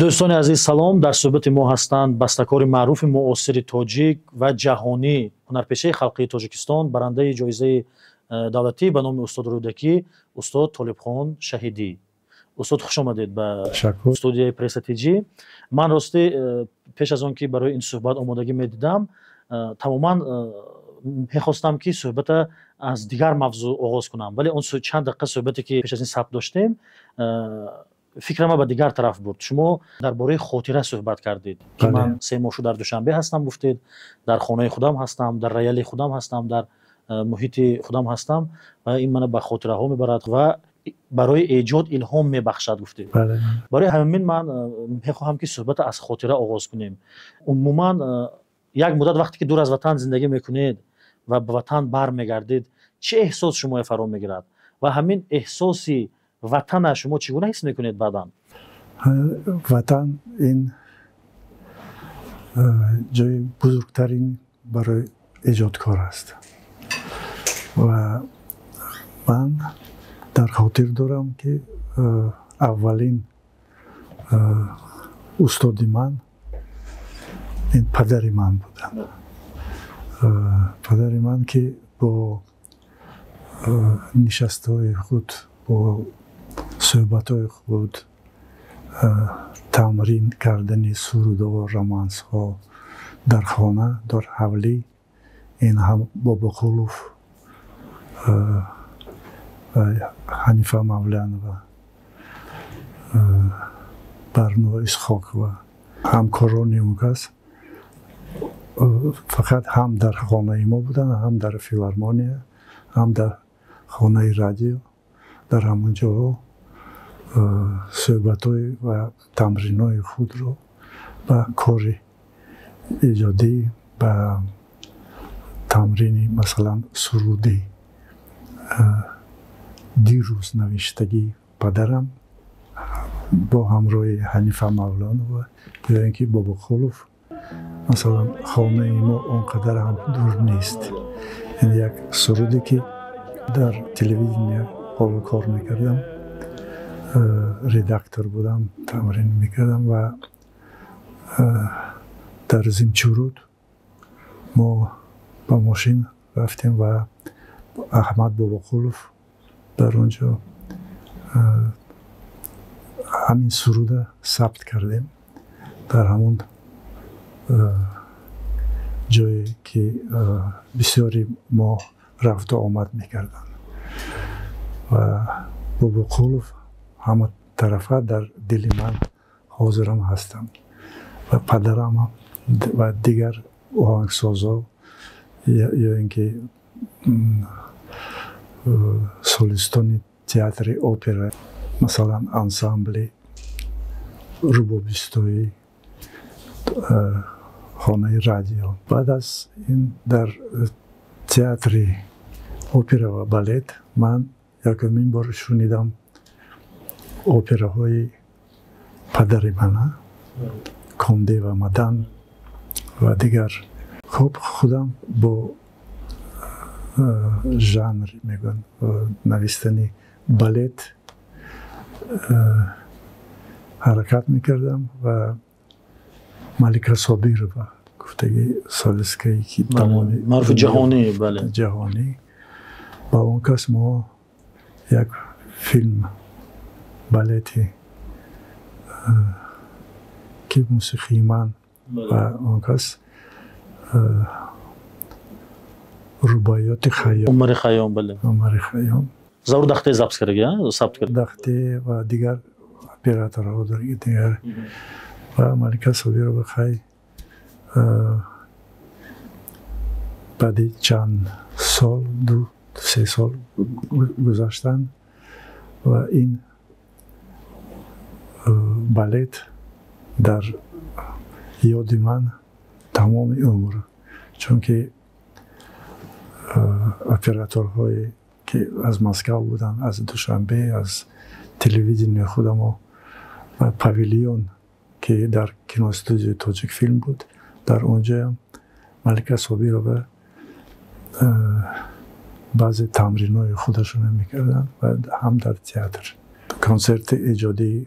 دوستان عزیز سلام. در صحبت ما هستند بسته‌کار معروف معاصر تاجیک و جهانی، هنرپیشه خلقی تاجیکستان، برنده جایزه دولتی به نام استاد رودکی، استاد طالبخان شهیدی. استاد خوش آمدید به استودیوی پرس تیجی. من راستی پیش از آن که برای این صحبت آمادگی می‌دیدم، تماما می‌خواستم که صحبت از دیگر موضوع آغاز کنم، ولی اون چند دقیقه صحبتی که پیش از این ثبت داشتیم فکر ما به دیگر طرف برد. شما درباره خاطره صحبت کردید که من 3 ماه در دوشنبه هستم، گفتید در خانه خودم هستم، در ریال خودم هستم، در محیط خودم هستم و این من به خاطره ها میبرد و برای ایجاد الهام میبخشد گفتید. برای همین من میخواهم که صحبت از خاطره آغاز کنیم. عموما یک مدت وقتی که دور از وطن زندگی میکنید و به وطن برمیگردید، چه احساس شما فرا میگیرد و همین احساسی وطن شما چگونه حس میکنید بعداً؟ وطن این جای بزرگترین برای ایجادکار است و من در خاطر دارم که اولین استاد من این پدر من بودن. پدر من که با نشستهای خود، با صحبت‌های خود، تمرین کردن سرود و رومانس ها در خانه، در حولی، این هم باباخولوف و حنیفه مولان و برنو اسحاق و همکاران اون کس فقط هم در خانه ما بودن، هم در فیلارمونیا، هم در خانه رادیو. در همون جا صحبت‌های و تمرین‌های خود رو با کار ایجادی، با تمرین مثلا سرودی، دیروز نوشتگی پدرم با همراه حنیفه مولان و یا اینکه باباخولوف، مثلا خانه ما اونقدر هم دور نیست. این یک سرودی که در تلویزیون حالا کار میکردم، ردکتور بودم، تمرین میکردم و در زمچورود ما با ماشین رفتیم و احمد باباخولوف در اونجا همین سرود ثبت کردیم در همون جایی که بسیاری ما رفت و آمد میکردن و باباخولوف همه طرفه در دل من حاضرم هستم و پدرم و دیگر آهنگسازا یا اینکه سولیستان تئاتر اپرا، مثلا انسامبل ربابیستایی، خانه رادیو. بعد از این در تئاتر اپرا و بالت من یکمین بار شنیدم اپراهای پدر من، کنده و مدن و دیگر. خب خودم با ژانر میگن نوشتن بالت حرکت میکردم و ملکه صابیر و گفتگی سالسکی که تمامی معروف جهانی، بله جهانی، با اون کس ما یک فیلم بالتی که موسیقی من و اون کس رباعیات خیام، عمر خیام، بله عمر خیام زور دخته ضبط کرده، ثبت کرده دخته و دیگر اپراتورها دیگر و ملکه صابیر رو بخوای بعد چند سال، 2-3 سال گذاشتن و این بالت در یاد من تمام عمر، چون که اپراتورهای که از مسکو بودن، از دوشنبه، از تلویزیون خودم و پاویلیون که در کینو استودیو تاجیک فیلم بود، در اونجا ملکه صابیر رو به بعضی تمرین‌های خودشون میکردن و هم در تئاتر کنسرت ایجادی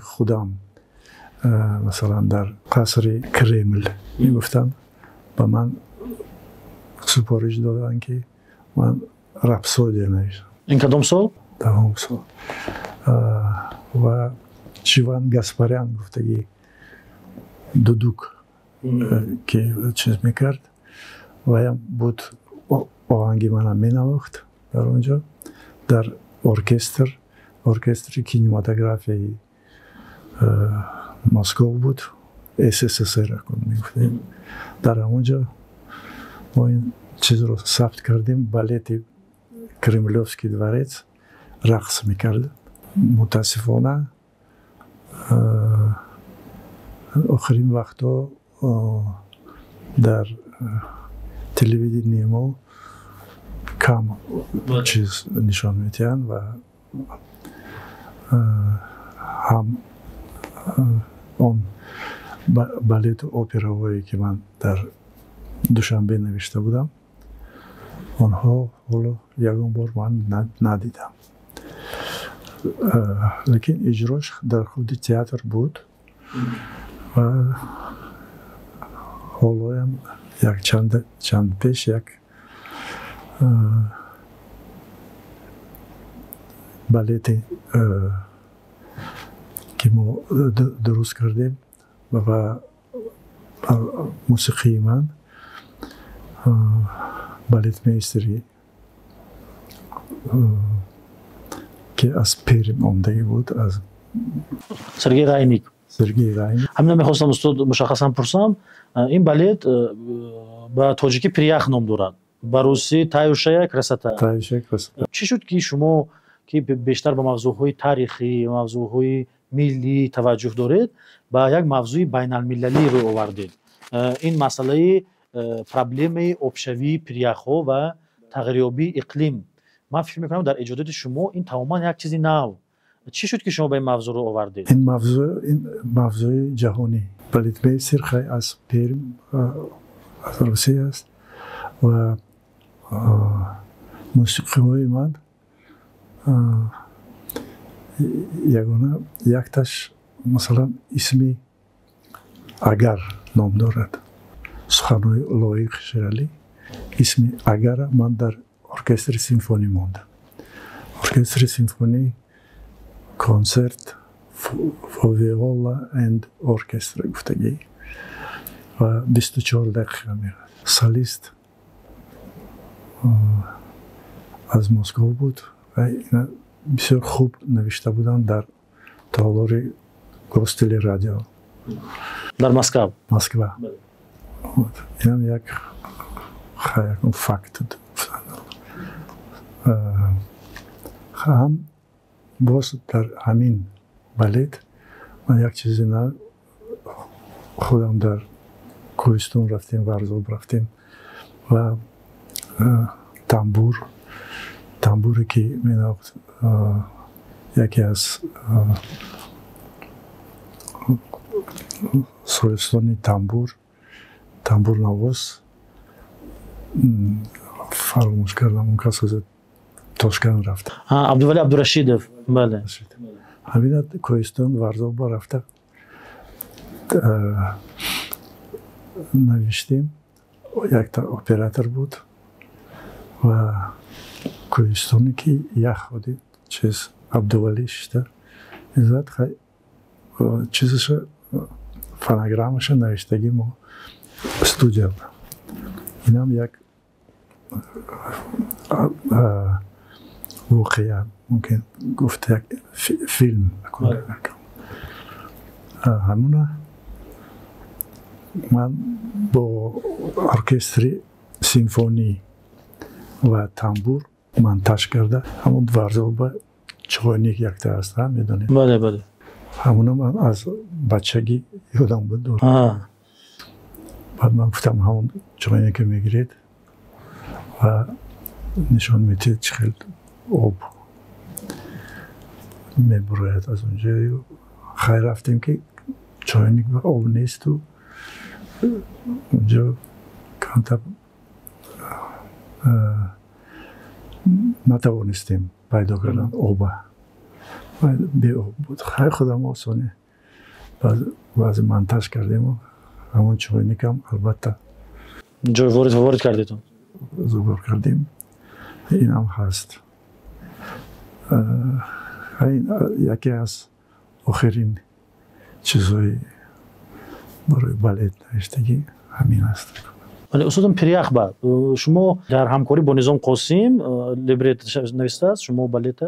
خودم مثلا در قصر کرمل میگفتن به من سپارش دادن که من رپسودی نوشتم. این کدام سال؟ دهم سال. و چیوان گاسپاریان گفتگی دودوک که چیز میکرد و هم بود آهنگی من می نواخت در اونجا در ارکستر کینماتوگرافی مسکو بود SSSR میگفتیم. در اونجا ما این چیز رو ثبت کردیم. بالت کرملوفسکی دورец رقص میکرد. متاسفانه آخرین وقتا در تلویزیون ما کم چیز نشان میدن و هم اون بالت اپراهایی که من در دوشنبه نوشته بودم آنها حالا یکم بار من ندیدم، لیکن اجراش در خود تئاتر بود و حالا هم یک چند پیش یک بالت که ما درست کردیم و موسیقی من بالت میستری که از پیرم آمده بود از سرگی راینیک. همین میخواستم استاد مشخصا پرسم این بالت با تاجیکی پریاخ نام دارد، با روسی تایوشایا کراساتا. چی شد که شما که بیشتر به موضوعهای تاریخی، موضوعهای ملی توجه دارید با یک موضوع بین المللی رو آوردید؟ این مسئله پرابلم آبشوی پریاخ‌ها و تغییریابی اقلیم، من فکر میکنم در ایجادات شما این تماما یک چیزی نو. چی شد که شما به این موضوع رو آوردید؟ این موضوع جهانی. بالت میستر خیلی از پیرم از روسیه است و موسیقی های من یگانه یکتاش مثلا اسمی اگر نام دارد، سخنهای لایق شرالی اسمی اگر من در ارکستر سیمفونی ماندم. ارکستر سیمفونی کنسرت ویولا اند ارکستر گفتگی و 24 دقیقه میرد. سالیست از مسکو بود و اینا بسیار خوب نوشته بودن در تالار گوستل رادیو در مسکو. این یک فکت هم باز در همین بالت من یک چیزی نه خودم در کوهستان رفتیم، ورزاب رفتیم و تنبوری که میناخت یکی از سولستانی تنبور نواز فراموش کردم اون کس از تاشکند رفته. عبدالولی عبدالرشیدov. بله. همین کوهستان ورزاب رفته نوشتیم. یک تا اپراتور بود و کوهستانی که یخ بودی چیز عبدالولی شده ازاد خیلی چیزش فنگرامش نوشتگی ما استودیو. این هم یک واقعا ممکن گفت یک فیلم کنه. همونه من با ارکستر سیمفونی و تنبور منتج کرده همون ورزاب چوینیک یک تا هستم میدونید. بله. همونه من از بچگی یادم بود. بعد من گفتم همون چوینیک که میگیرید و نشان میدید چقدر آب میبراید از اونجا. خیلی رفتیم که چوینیک و آب نیست و اونجا کانتب نتوانستیم پیدا کردن آب. بی آب بود. خیلی خودم آسانه баъзе монтаж кардем ҳамон чойникам албатта ҷой ворид кардедон зубор кардем инам ҳаст яке аз охирин чизҳои барои балет навиштагӣ ҳамин аст. ولی استادم پریخبه شما در همکاری با نظام قاسم لیبرت نوشته است شما بالت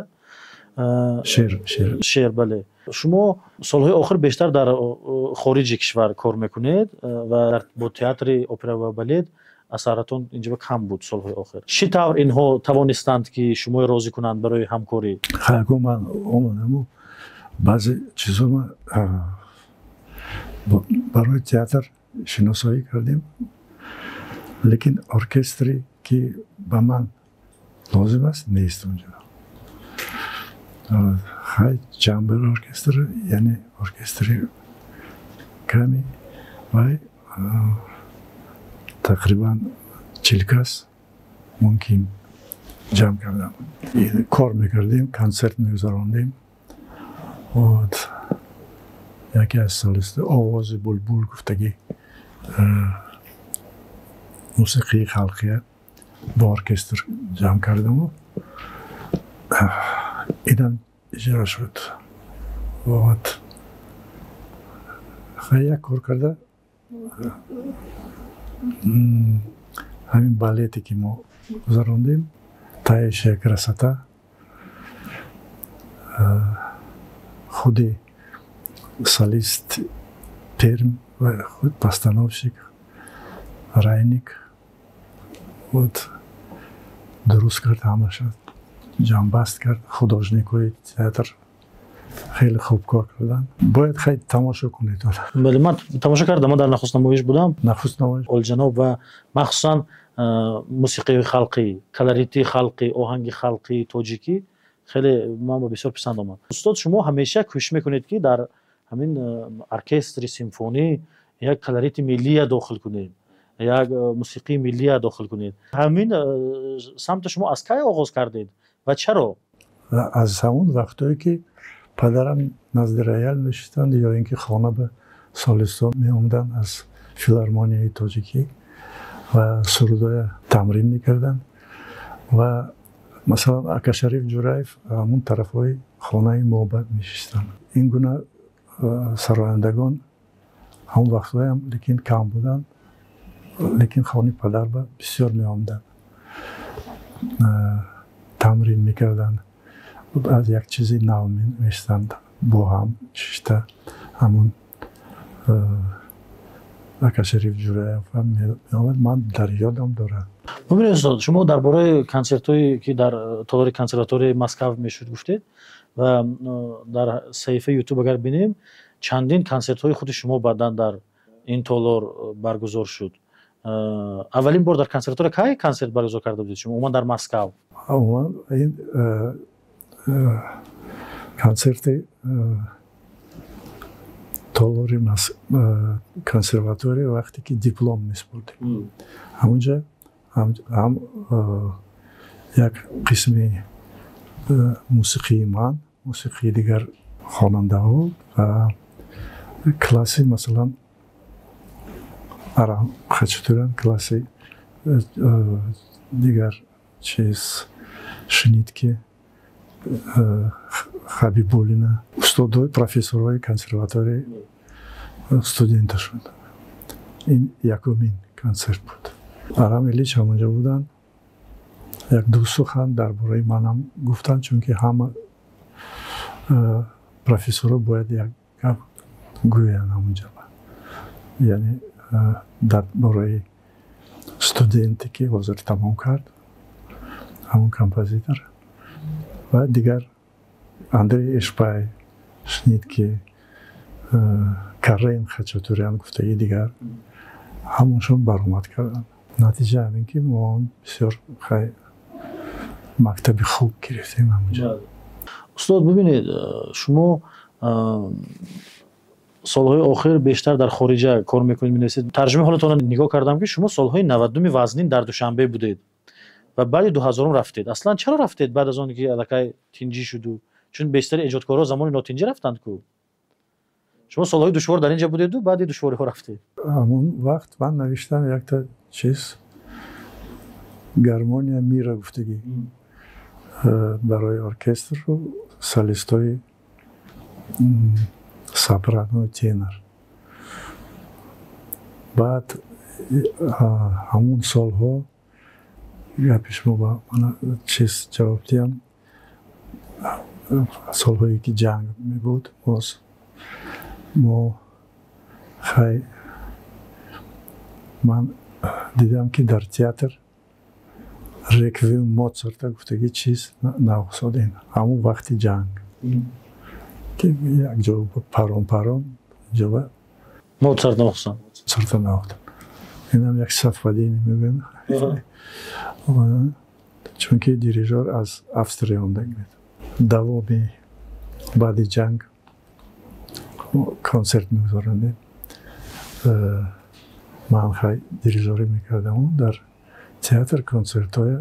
شعر بله شما سالهای آخر بیشتر در خارج کشور کار میکنید و با تئاتر اپرا و بالت اثراتون اینجا کم بود سالهای آخر چی طور اینها توانستند که شما راضی کنند برای همکاری خیلی من اومدم بعضی چیزا ما برای تئاتر شناسایی کردیم لیکن ارکستری که به من لازم است نیست اونجا خیلی چمبر ارکستر یعنی ارکستری کمی و تقریبا 40 کس ممکن جمع کردم کار میکردیم کنسرت میگذراندیم و یکی از سالیست آواز بلبل گفتگی موسیقی خلقی با ارکستر جمع کردم و اینم اجرا شد و خیلی یک کار کرده همین بالتی که ما گذراندیم تای شیک رسطه خودی سالیست پرم و خود پستانوفشک رایніک درست کرد همه شد جنبست کرد خوداژنیکوی تئاتر خیلی خوب کار کردن باید خیلی تماشا کنید بله من تماشا کردم من در نخست نمایش بودم نخست نمایش الجناب و مخصوصا موسیقی خلقی کلاریتی خلقی آهنگ خلقی تاجیکی خیلی من بسیار پسند آمد استاد شما همیشه کوشش میکنید که در همین ارکستر سیمفونی یک کلاریت ملی داخل کنید یک موسیقی ملی داخل کنید همین سمت شما از کی آغاز کردید و چرا از همون وقتایی که پدرم نزد رویال میشستند یا اینکه خانه به سالستان می آمدن از فیلارمونیای تاجیکی و سرودای تمرین میکردن و مثلا اکا شریف جورایف همون طرفای خانه معبد میشستند این گونه سرایندگان همون وقتای هم لیکن کم بودن لیکن خانه پدر به بسیار می آمدن تمرین میکردن از یک چیزی نو میشتند با هم ششته همون اکا شریف جورایف هم می آمد من در یادم دارم ببینید استاد شما درباره کنسرت‌هایی که در تالار کنسرواتوری مسکو میشد گفتید و در صفحه یوتیوب اگر ببینیم چندین کنسرت‌های خود شما بعداً در این تالار برگزار شد اولین بار در کنسرواتوری کی کنسرت برگزار کرده بودید شما عموما در مسکو عموما این کنسرت تالاری کنسرواتوری وقتی که دیپلم میسپردیم همونجا هم یک قسمی موسیقی من موسیقی دیگر خواننده ها و کلاسی مثلا آرام خچتورن کلاسی دیگر چیز شنید که خبیبولینا استادای پروفسورای کنسرواتوری استودنت شد این یکمین کنسرت بود آرام الیچ همونجا بودن یک دو سخن درباره منم گفتن چون که همه پروفسورها باید یک گپ گویند همونجا یعنی درباره استودنتی که حاضر تمام کرد همون کمپوزیتور و دیگر اندری اشپای شنید که کریم خچاتوریان گفتگی دیگر همونشون برآمد کردن نتیجه همین که ما بسیار خیلی مکتب خوب گرفتیم همونجا استاد ببینید شما سالهای آخر بیشتر در خارج کار میکنید می‌نویسید ترجمه حالتون نگاه کردم که شما سالهای 92 وزنین در دوشنبه بودید و بعد 2000 رفتید اصلا چرا رفتید بعد از اون که الکی تینجی شد چون بیشتر ایجادکارا زمان ناتینجی رفتند کو شما سالهای دشوار در اینجا بودید و بعد دشواری ها رفتید؟ همون وقت من نوشتم یک تا چیز گرمانیا میره گفتگی برای ارکستر و سالیستای ساپرانو تینر. بعد همون سالها پیش ما با من چیز جواب دیم سالهایی که جنگ می بود ما خیلی من دیدم که در تئاتر ریکویم موزارت گفتگی چیز نوسادین همون وقتی جنگ که یک جا پرام جا موزارت نوسان اینم یک صفحه میبینم چون که دیریژور از افسریا آمده بود. دوامی بعد جنگ کنسرت میگذارندیم. من خیلی دیریژوری میکردم در تئاتر کنسرت های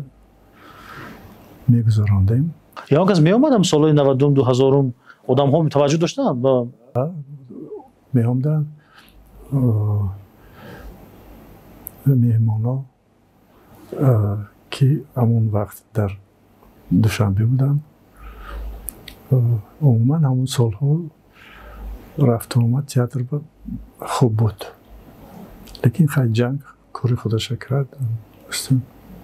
میگذارندیم. یا کس میامدم سالهای 92 2000 آدم ها توجه داشتن با میامدن مهمانا که همون وقت در دوشنبه بودن. عموما همون سالها رفت و آمد تئاتر خوب بود، لیکن خیلی جنگ کاری خودش کرد.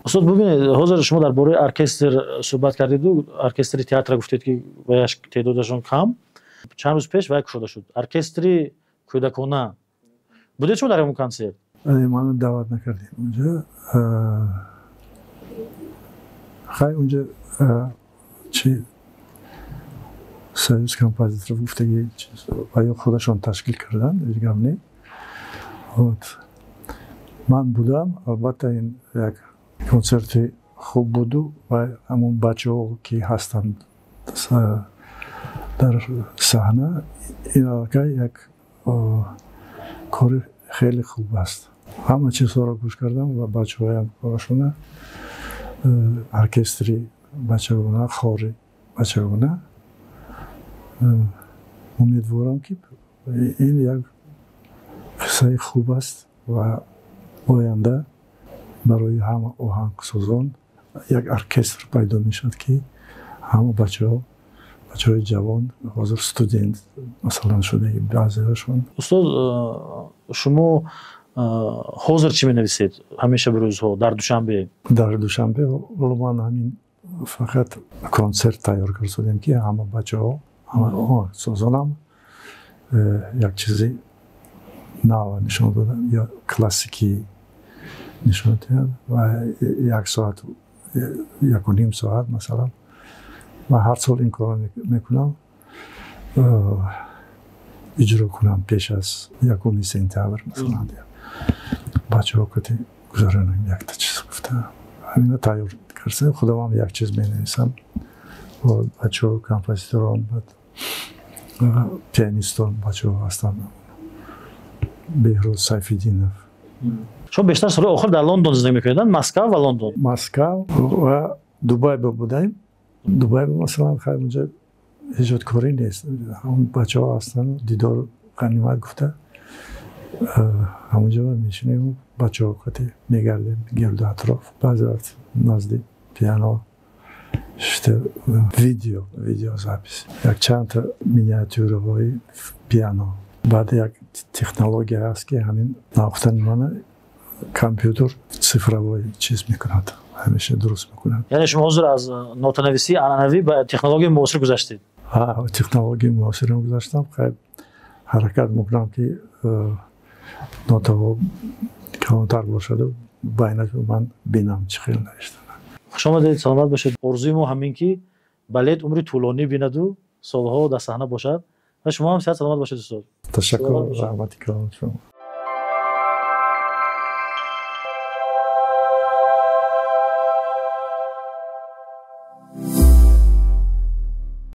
استاد ببینید حاضر شما درباره ارکستر صحبت کردید و ارکستر تئاتر گفتید که ویش تعدادشون کم. چند روز پیش ویک شده شد ارکستری کودکانه بودید شما در اون کنسرت؟ من دعوت نکردیم اونجا. خیلی اونجا چی سرویس کمپوزیتور گفتگی و خودشون تشکیل کردن دیگه نه. من بودم. البته این یک کنسرت خوب بود و همون بچه‌ها که هستند در صحنه این یک کار خیلی خوب است. همه چیزها را گوش کردم و بچه‌ها هم کارشون ارکستری بچه‌ها خوری بچه‌ها. امیدوارم که این یک قصه خوب است و آینده برای همه آهنگسازان یک ارکستر پیدا میشد که همه بچه‌های جوان حاضر استودنت مثلا شده بعضی‌هاشون. استاد شما حاضر چی می‌نویسید همیشه به روزها در دوشنبه؟ در دوشنبه من همین فقط کنسرت تیار کردم که همه بچه‌ها همه سازانم یک چیزی نو نشون دادن یا کلاسیکی نشون دادن و یک ساعت یک و نیم ساعت مثلا و هر سال این کار میکنم اجرا کنم پیش از یکمی سپتامبر مثلا بچه‌ها که گذارن یک تا چیز گفتم همین تیار کردم. خودم هم یک چیز می‌نویسم و بچه‌ها کمپوزیتوران پیانیستان بچه‌ها هستن. بهروز سیف‌الدینов. شما بیشتر سال آخر در لندن زندگی می‌کردن؟ مسکو و لندن؟ مسکو و دبی بودیم. دبی مثلا خیلی اونجا ایجادکاری نیست. همون بچه‌ها هستن دیدار غنیمت گفته همونجا میشینیم بچه‌ها که میگردیم گرد اطراف بعضی وقت نزدیک پیانو işte ویدیو زاپیس یک چند تا مینیاتورهای پیانو. بعد یک تکنولوژی هست که همین نواختن من کامپیوتر صفره‌ای چیز میکند همیشه درست میکنند. یعنی شما حاضر از نوت‌نویسی عنعنوی به تکنولوژی معاصر گذشتید؟ تکنولوژی معاصر گذاشتم. خیلی حرکت میکنم که نوت‌ها کمتر باشد بینش من بینم چه خیلی نوشتم. شما دید سلامت باشید. آرزوی ما همین که بالت عمری طولانی بیند و سالها در صحنه باشد و شما هم صحت سلامت باشید استاد. تشکر. رحمتی کرام شما.